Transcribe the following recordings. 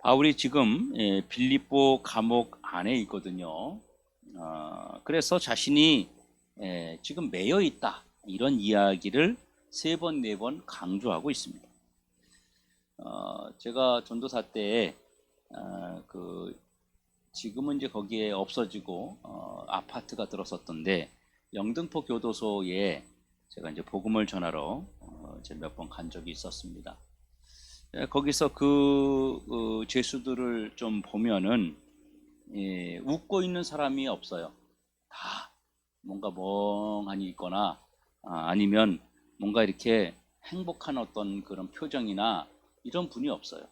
바울이 지금 빌립보 감옥 안에 있거든요. 그래서 자신이 지금 매여 있다 이런 이야기를 세 번, 네 번 강조하고 있습니다. 제가 전도사 때 지금은 이제 거기에 없어지고 아파트가 들어섰던데 영등포 교도소에 제가 이제 복음을 전하러 몇 번 간 적이 있었습니다. 거기서 죄수들을 좀 보면은 웃고 있는 사람이 없어요. 다 뭔가 멍하니 있거나 아니면 뭔가 이렇게 행복한 어떤 그런 표정이나 이런 분이 없어요.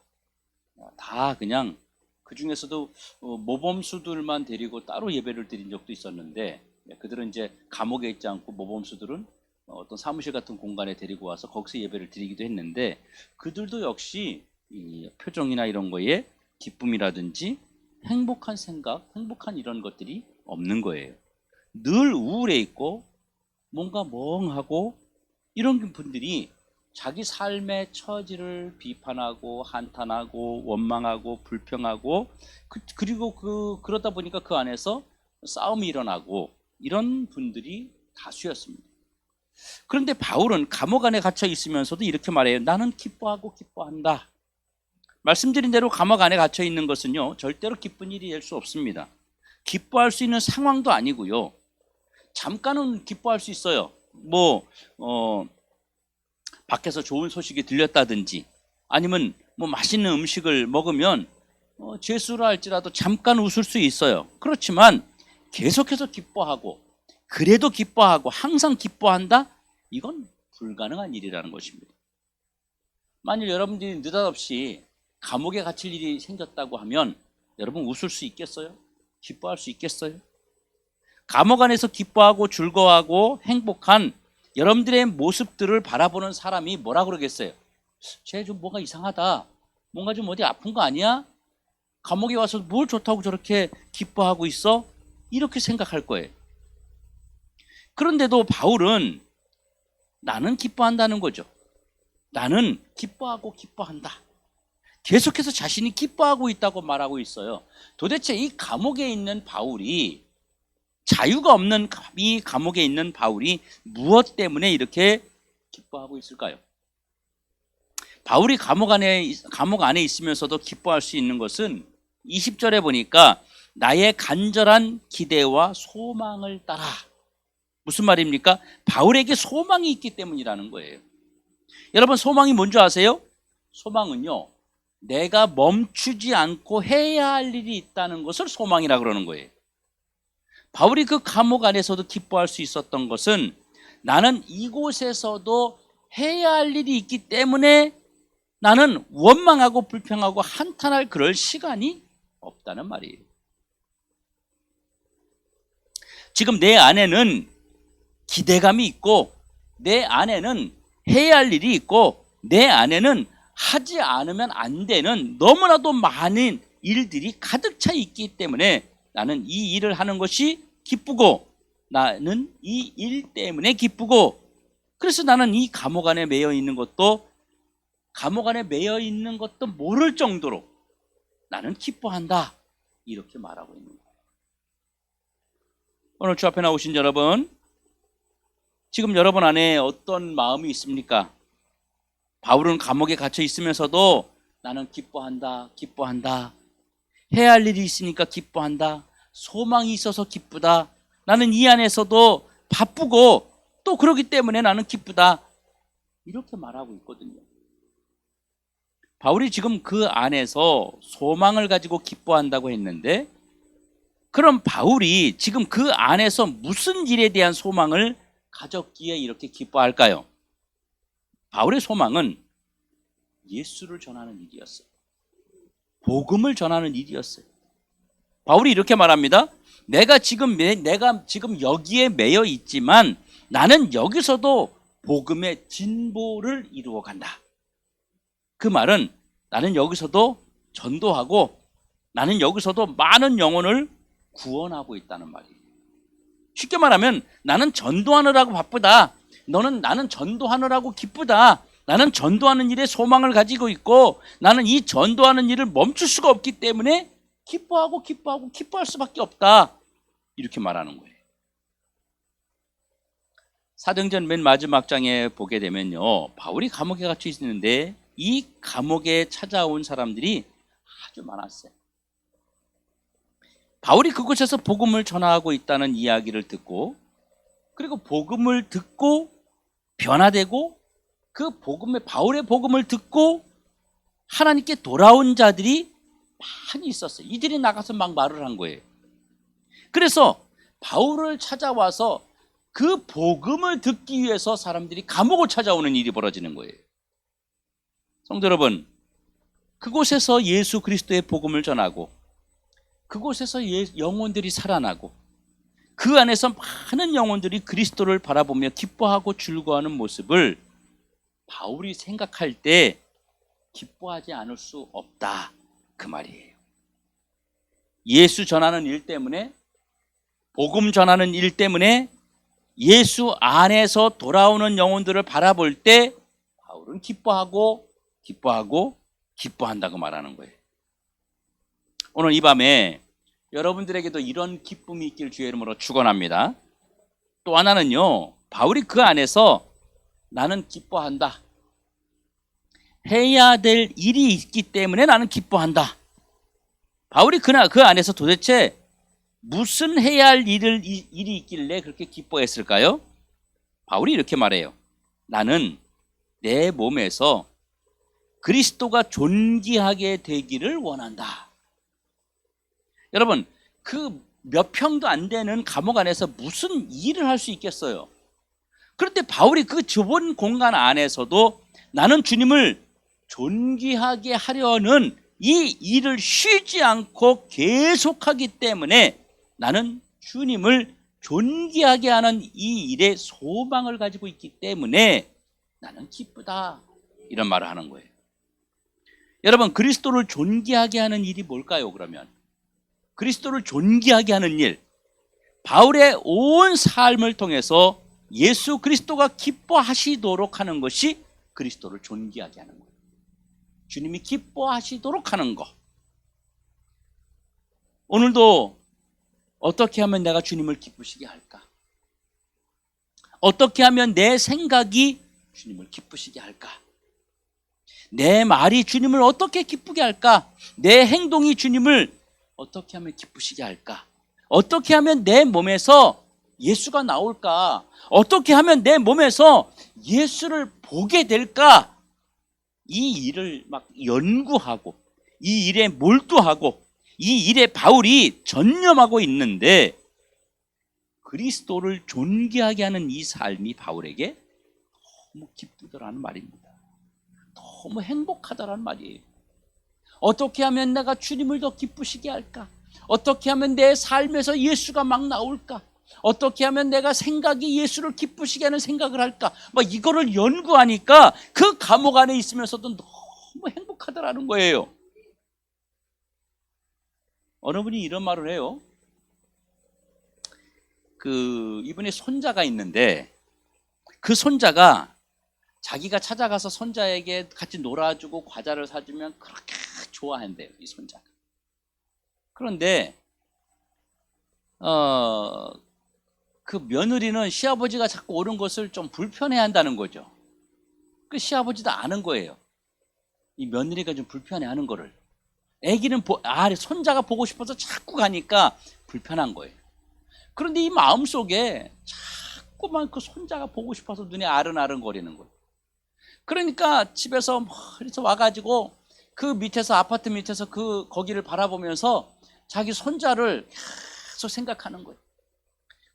다 그냥 그 중에서도 모범수들만 데리고 따로 예배를 드린 적도 있었는데, 그들은 이제 감옥에 있지 않고 모범수들은 어떤 사무실 같은 공간에 데리고 와서 거기서 예배를 드리기도 했는데, 그들도 역시 이 표정이나 이런 거에 기쁨이라든지 행복한 생각, 행복한 이런 것들이 없는 거예요. 늘 우울해 있고 뭔가 멍하고 이런 분들이 자기 삶의 처지를 비판하고 한탄하고 원망하고 불평하고 그리고 그러다 보니까 그 안에서 싸움이 일어나고 이런 분들이 다수였습니다. 그런데 바울은 감옥 안에 갇혀 있으면서도 이렇게 말해요. 나는 기뻐하고 기뻐한다. 말씀드린 대로 감옥 안에 갇혀 있는 것은요, 절대로 기쁜 일이 될 수 없습니다. 기뻐할 수 있는 상황도 아니고요. 잠깐은 기뻐할 수 있어요. 밖에서 좋은 소식이 들렸다든지 아니면 맛있는 음식을 먹으면 죄수라 할지라도 잠깐 웃을 수 있어요. 그렇지만 계속해서 기뻐하고 그래도 기뻐하고 항상 기뻐한다? 이건 불가능한 일이라는 것입니다. 만일 여러분들이 느닷없이 감옥에 갇힐 일이 생겼다고 하면 여러분 웃을 수 있겠어요? 기뻐할 수 있겠어요? 감옥 안에서 기뻐하고 즐거워하고 행복한 여러분들의 모습들을 바라보는 사람이 뭐라 그러겠어요? 쟤 좀 뭐가 이상하다. 뭔가 좀 어디 아픈 거 아니야? 감옥에 와서 뭘 좋다고 저렇게 기뻐하고 있어? 이렇게 생각할 거예요. 그런데도 바울은 나는 기뻐한다는 거죠. 나는 기뻐하고 기뻐한다. 계속해서 자신이 기뻐하고 있다고 말하고 있어요. 도대체 이 감옥에 있는 바울이, 자유가 없는 이 감옥에 있는 바울이 무엇 때문에 이렇게 기뻐하고 있을까요? 바울이 감옥 안에 있으면서도 기뻐할 수 있는 것은 20절에 보니까 나의 간절한 기대와 소망을 따라. 무슨 말입니까? 바울에게 소망이 있기 때문이라는 거예요. 여러분, 소망이 뭔지 아세요? 소망은요, 내가 멈추지 않고 해야 할 일이 있다는 것을 소망이라 그러는 거예요. 바울이 그 감옥 안에서도 기뻐할 수 있었던 것은 나는 이곳에서도 해야 할 일이 있기 때문에 나는 원망하고 불평하고 한탄할 그럴 시간이 없다는 말이에요. 지금 내 안에는 기대감이 있고 내 안에는 해야 할 일이 있고 내 안에는 하지 않으면 안 되는 너무나도 많은 일들이 가득 차 있기 때문에 나는 이 일을 하는 것이 기쁘고 나는 이 일 때문에 기쁘고, 그래서 나는 이 감옥 안에 매여 있는 것도 모를 정도로 나는 기뻐한다. 이렇게 말하고 있는 거예요. 오늘 주 앞에 나오신 여러분, 지금 여러분 안에 어떤 마음이 있습니까? 바울은 감옥에 갇혀 있으면서도 나는 기뻐한다. 해야 할 일이 있으니까 기뻐한다. 소망이 있어서 기쁘다. 나는 이 안에서도 바쁘고 또 그러기 때문에 나는 기쁘다. 이렇게 말하고 있거든요. 바울이 지금 그 안에서 소망을 가지고 기뻐한다고 했는데, 그럼 바울이 지금 그 안에서 무슨 일에 대한 소망을 가졌기에 이렇게 기뻐할까요? 바울의 소망은 예수를 전하는 일이었어요. 복음을 전하는 일이었어요. 바울이 이렇게 말합니다. 내가 지금 여기에 매여 있지만 나는 여기서도 복음의 진보를 이루어 간다. 그 말은 나는 여기서도 전도하고 나는 여기서도 많은 영혼을 구원하고 있다는 말이에요. 쉽게 말하면 나는 전도하느라고 바쁘다. 나는 전도하느라고 기쁘다. 나는 전도하는 일에 소망을 가지고 있고 나는 이 전도하는 일을 멈출 수가 없기 때문에 기뻐하고 기뻐할 수밖에 없다. 이렇게 말하는 거예요. 사도행전 맨 마지막 장에 보게 되면요, 바울이 감옥에 갇혀 있는데 이 감옥에 찾아온 사람들이 아주 많았어요. 바울이 그곳에서 복음을 전하고 있다는 이야기를 듣고, 그리고 복음을 듣고 변화되고, 그 바울의 복음을 듣고 하나님께 돌아온 자들이 많이 있었어요. 이들이 나가서 막 말을 한 거예요. 그래서 바울을 찾아와서 그 복음을 듣기 위해서 사람들이 감옥을 찾아오는 일이 벌어지는 거예요. 성도 여러분, 그곳에서 예수 그리스도의 복음을 전하고 그곳에서 영혼들이 살아나고 그 안에서 많은 영혼들이 그리스도를 바라보며 기뻐하고 즐거워하는 모습을 바울이 생각할 때 기뻐하지 않을 수 없다, 그 말이에요. 예수 전하는 일 때문에, 복음 전하는 일 때문에 예수 안에서 돌아오는 영혼들을 바라볼 때 바울은 기뻐한다고 말하는 거예요. 오늘 이 밤에 여러분들에게도 이런 기쁨이 있길 주의 이름으로 축원합니다. 또 하나는요, 바울이 그 안에서 나는 기뻐한다, 해야 될 일이 있기 때문에 나는 기뻐한다. 바울이 그 안에서 도대체 무슨 해야 할 일이 있길래 그렇게 기뻐했을까요? 바울이 이렇게 말해요. 나는 내 몸에서 그리스도가 존귀하게 되기를 원한다. 여러분, 그 몇 평도 안 되는 감옥 안에서 무슨 일을 할 수 있겠어요? 그런데 바울이 그 좁은 공간 안에서도 나는 주님을 존귀하게 하려는 이 일을 쉬지 않고 계속하기 때문에 나는 주님을 존귀하게 하는 이 일에 소망을 가지고 있기 때문에 나는 기쁘다, 이런 말을 하는 거예요. 여러분, 그리스도를 존귀하게 하는 일이 뭘까요? 그러면 그리스도를 존귀하게 하는 일, 바울의 온 삶을 통해서 예수 그리스도가 기뻐하시도록 하는 것이 그리스도를 존귀하게 하는 거예요. 주님이 기뻐하시도록 하는 것. 오늘도 어떻게 하면 내가 주님을 기쁘시게 할까? 어떻게 하면 내 생각이 주님을 기쁘시게 할까? 내 말이 주님을 어떻게 기쁘게 할까? 내 행동이 주님을 어떻게 하면 기쁘시게 할까? 어떻게 하면 내 몸에서 예수가 나올까? 어떻게 하면 내 몸에서 예수를 보게 될까? 이 일을 막 연구하고 이 일에 몰두하고 이 일에 바울이 전념하고 있는데, 그리스도를 존귀하게 하는 이 삶이 바울에게 너무 기쁘더라는 말입니다. 너무 행복하다라는 말이에요. 어떻게 하면 내가 주님을 더 기쁘시게 할까? 어떻게 하면 내 삶에서 예수가 막 나올까? 어떻게 하면 내가 생각이 예수를 기쁘시게 하는 생각을 할까? 막 이거를 연구하니까 그 감옥 안에 있으면서도 너무 행복하더라는 거예요. 어느 분이 이런 말을 해요. 이분의 손자가 있는데 그 손자가 자기가 찾아가서 손자에게 같이 놀아주고 과자를 사주면 그렇게 좋아한대요, 이 손자가. 그런데 그 며느리는 시아버지가 자꾸 오는 것을 좀 불편해한다는 거죠. 그 시아버지도 아는 거예요, 이 며느리가 좀 불편해하는 거를. 애기는 손자가 보고 싶어서 자꾸 가니까 불편한 거예요. 그런데 이 마음속에 자꾸만 그 손자가 보고 싶어서 눈이 아른아른 거리는 거예요. 그러니까 집에서 그래서 와가지고 그 밑에서, 아파트 밑에서 거기를 바라보면서 자기 손자를 계속 생각하는 거예요.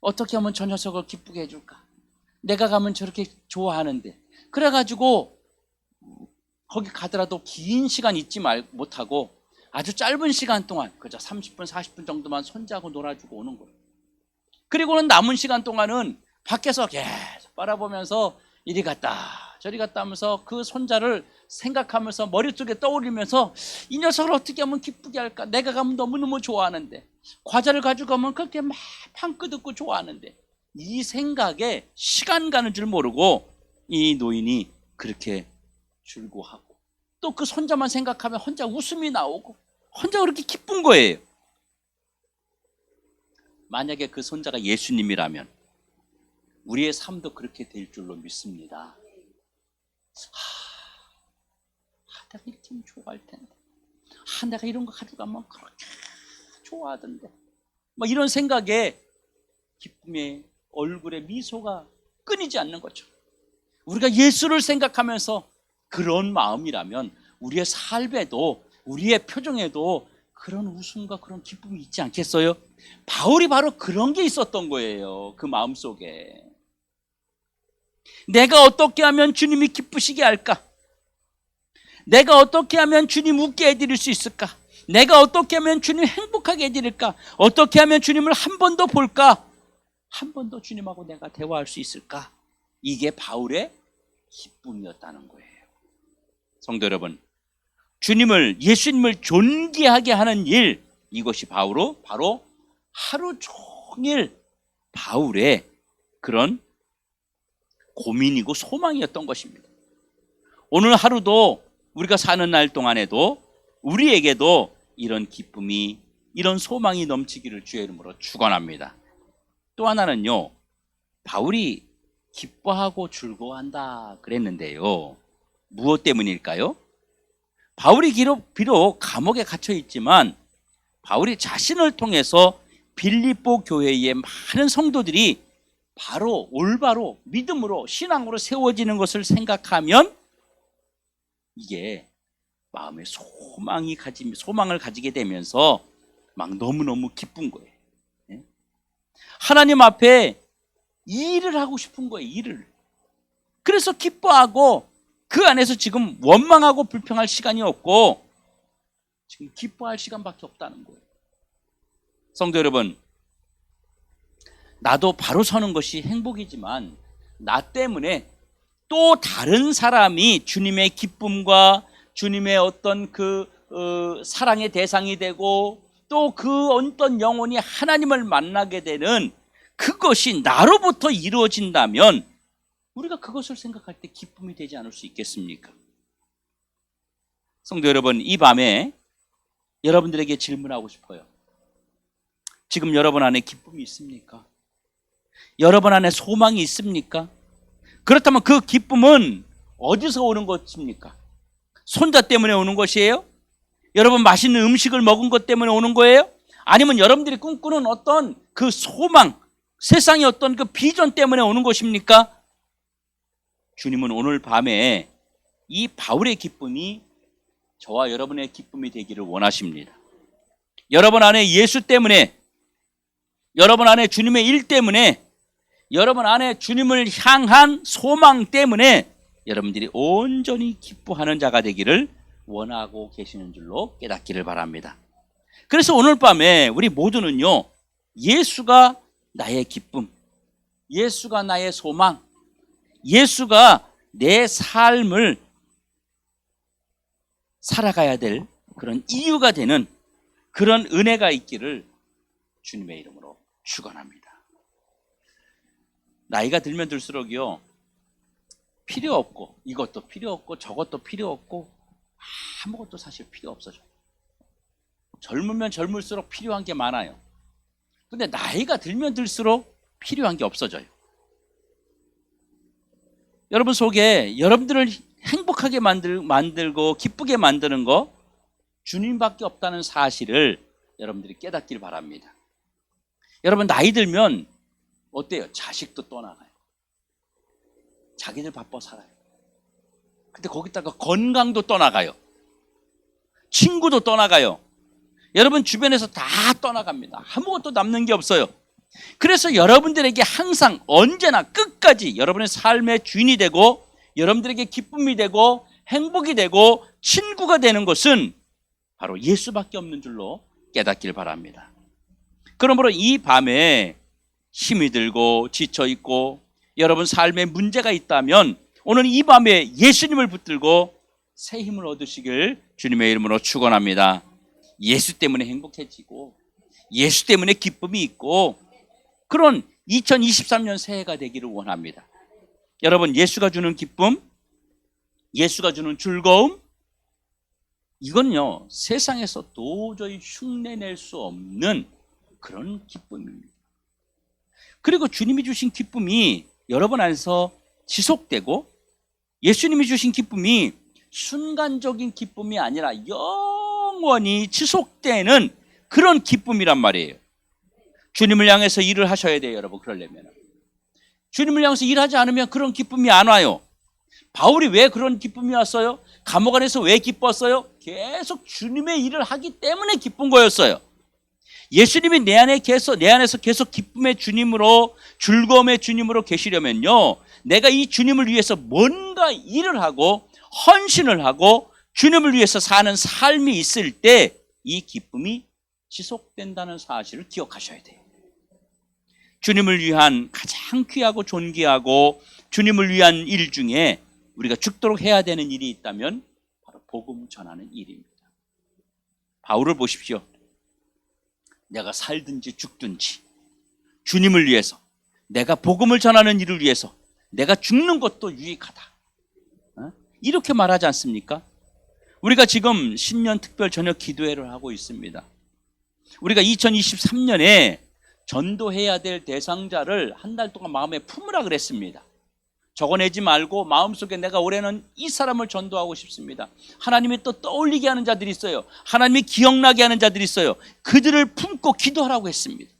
어떻게 하면 저 녀석을 기쁘게 해줄까? 내가 가면 저렇게 좋아하는데. 그래가지고 거기 가더라도 긴 시간 있지 못하고 아주 짧은 시간 동안 그저 30분 40분 정도만 손자하고 놀아주고 오는 거예요. 그리고는 남은 시간 동안은 밖에서 계속 바라보면서 이리 갔다 저리 갔다 하면서 그 손자를 생각하면서 머릿속에 떠올리면서 이 녀석을 어떻게 하면 기쁘게 할까? 내가 가면 너무너무 좋아하는데, 과자를 가지고 가면 그렇게 막 판긋 듣고 좋아하는데, 이 생각에 시간 가는 줄 모르고 이 노인이 그렇게 즐거워하고 또 그 손자만 생각하면 혼자 웃음이 나오고 혼자 그렇게 기쁜 거예요. 만약에 그 손자가 예수님이라면 우리의 삶도 그렇게 될 줄로 믿습니다. 내가 이렇게 하면 좋아할 텐데, 내가 이런 거 가져가면 그렇게 좋아하던데, 이런 생각에 기쁨의 얼굴에 미소가 끊이지 않는 거죠. 우리가 예수를 생각하면서 그런 마음이라면 우리의 삶에도, 우리의 표정에도 그런 웃음과 그런 기쁨이 있지 않겠어요? 바울이 바로 그런 게 있었던 거예요. 그 마음속에. 내가 어떻게 하면 주님이 기쁘시게 할까? 내가 어떻게 하면 주님 웃게 해드릴 수 있을까? 내가 어떻게 하면 주님 행복하게 해드릴까? 어떻게 하면 주님을 한 번 더 볼까? 한 번 더 주님하고 내가 대화할 수 있을까? 이게 바울의 기쁨이었다는 거예요. 성도 여러분, 예수님을 존귀하게 하는 일, 이것이 바로 하루 종일 바울의 그런 고민이고 소망이었던 것입니다. 오늘 하루도 우리가 사는 날 동안에도 우리에게도 이런 기쁨이, 이런 소망이 넘치기를 주의 이름으로 축원합니다. 또 하나는요, 바울이 기뻐하고 즐거워한다 그랬는데요, 무엇 때문일까요? 바울이 비록 감옥에 갇혀 있지만 바울이 자신을 통해서 빌립보 교회의 많은 성도들이 바로 올바로 믿음으로 신앙으로 세워지는 것을 생각하면 이게 마음에 소망을 가지게 되면서 막 너무너무 기쁜 거예요. 하나님 앞에 일을 하고 싶은 거예요. 일을. 그래서 기뻐하고 그 안에서 지금 원망하고 불평할 시간이 없고 지금 기뻐할 시간밖에 없다는 거예요. 성도 여러분, 나도 바로 서는 것이 행복이지만 나 때문에 또 다른 사람이 주님의 기쁨과 주님의 어떤 사랑의 대상이 되고 또 그 어떤 영혼이 하나님을 만나게 되는 그것이 나로부터 이루어진다면 우리가 그것을 생각할 때 기쁨이 되지 않을 수 있겠습니까? 성도 여러분, 이 밤에 여러분들에게 질문하고 싶어요. 지금 여러분 안에 기쁨이 있습니까? 여러분 안에 소망이 있습니까? 그렇다면 그 기쁨은 어디서 오는 것입니까? 손자 때문에 오는 것이에요? 여러분 맛있는 음식을 먹은 것 때문에 오는 거예요? 아니면 여러분들이 꿈꾸는 어떤 그 소망, 세상의 어떤 그 비전 때문에 오는 것입니까? 주님은 오늘 밤에 이 바울의 기쁨이 저와 여러분의 기쁨이 되기를 원하십니다. 여러분 안에 예수 때문에, 여러분 안에 주님의 일 때문에, 여러분 안에 주님을 향한 소망 때문에 여러분들이 온전히 기뻐하는 자가 되기를 원하고 계시는 줄로 깨닫기를 바랍니다. 그래서 오늘 밤에 우리 모두는요, 예수가 나의 기쁨, 예수가 나의 소망, 예수가 내 삶을 살아가야 될 그런 이유가 되는 그런 은혜가 있기를 주님의 이름으로 축원합니다. 나이가 들면 들수록요, 필요 없고 이것도 필요 없고 저것도 필요 없고 아무것도 사실 필요 없어져요. 젊으면 젊을수록 필요한 게 많아요. 근데 나이가 들면 들수록 필요한 게 없어져요. 여러분 속에 여러분들을 행복하게 만들고 기쁘게 만드는 거 주님밖에 없다는 사실을 여러분들이 깨닫길 바랍니다. 여러분 나이 들면 어때요? 자식도 떠나가요. 자기들 바빠 살아요. 근데 거기다가 건강도 떠나가요. 친구도 떠나가요. 여러분 주변에서 다 떠나갑니다. 아무것도 남는 게 없어요. 그래서 여러분들에게 항상 언제나 끝까지 여러분의 삶의 주인이 되고 여러분들에게 기쁨이 되고 행복이 되고 친구가 되는 것은 바로 예수밖에 없는 줄로 깨닫길 바랍니다. 그러므로 이 밤에 힘이 들고 지쳐있고 여러분 삶에 문제가 있다면 오늘 이 밤에 예수님을 붙들고 새 힘을 얻으시길 주님의 이름으로 축원합니다. 예수 때문에 행복해지고 예수 때문에 기쁨이 있고 그런 2023년 새해가 되기를 원합니다. 여러분 예수가 주는 기쁨 예수가 주는 즐거움, 이건요 세상에서 도저히 흉내낼 수 없는 그런 기쁨입니다. 그리고 주님이 주신 기쁨이 여러분 안에서 지속되고, 예수님이 주신 기쁨이 순간적인 기쁨이 아니라 영원히 지속되는 그런 기쁨이란 말이에요. 주님을 향해서 일을 하셔야 돼요, 여러분. 그러려면 주님을 향해서 일하지 않으면 그런 기쁨이 안 와요. 바울이 왜 그런 기쁨이 왔어요? 감옥 안에서 왜 기뻤어요? 계속 주님의 일을 하기 때문에 기쁜 거였어요. 예수님이 내 안에서 계속 기쁨의 주님으로, 즐거움의 주님으로 계시려면요, 내가 이 주님을 위해서 뭔가 일을 하고 헌신을 하고 주님을 위해서 사는 삶이 있을 때 이 기쁨이 지속된다는 사실을 기억하셔야 돼요. 주님을 위한 가장 귀하고 존귀하고 주님을 위한 일 중에 우리가 죽도록 해야 되는 일이 있다면 바로 복음 전하는 일입니다. 바울을 보십시오. 내가 살든지 죽든지 주님을 위해서, 내가 복음을 전하는 일을 위해서 내가 죽는 것도 유익하다, 이렇게 말하지 않습니까? 우리가 지금 신년 특별 저녁 기도회를 하고 있습니다. 우리가 2023년에 전도해야 될 대상자를 한 달 동안 마음에 품으라 그랬습니다. 적어내지 말고 마음속에 내가 올해는 이 사람을 전도하고 싶습니다. 하나님이 또 떠올리게 하는 자들이 있어요. 하나님이 기억나게 하는 자들이 있어요. 그들을 품고 기도하라고 했습니다.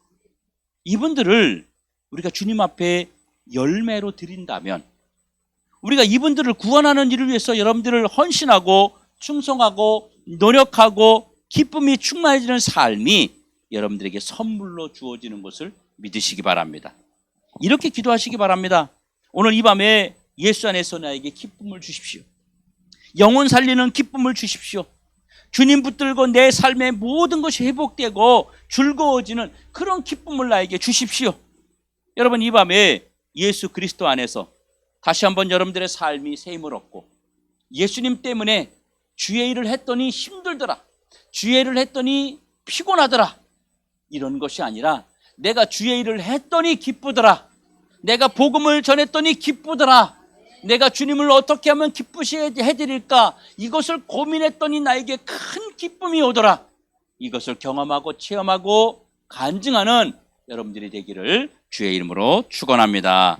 이분들을 우리가 주님 앞에 열매로 드린다면, 우리가 이분들을 구원하는 일을 위해서 여러분들을 헌신하고 충성하고 노력하고 기쁨이 충만해지는 삶이 여러분들에게 선물로 주어지는 것을 믿으시기 바랍니다. 이렇게 기도하시기 바랍니다. 오늘 이 밤에 예수 안에서 나에게 기쁨을 주십시오. 영혼 살리는 기쁨을 주십시오. 주님 붙들고 내 삶의 모든 것이 회복되고 즐거워지는 그런 기쁨을 나에게 주십시오. 여러분, 이 밤에 예수 그리스도 안에서 다시 한번 여러분들의 삶이 새 힘을 얻고, 예수님 때문에 주의 일을 했더니 힘들더라, 주의 일을 했더니 피곤하더라, 이런 것이 아니라 내가 주의 일을 했더니 기쁘더라, 내가 복음을 전했더니 기쁘더라, 내가 주님을 어떻게 하면 기쁘시게 해드릴까, 이것을 고민했더니 나에게 큰 기쁨이 오더라, 이것을 경험하고 체험하고 간증하는 여러분들이 되기를 주의 이름으로 축원합니다.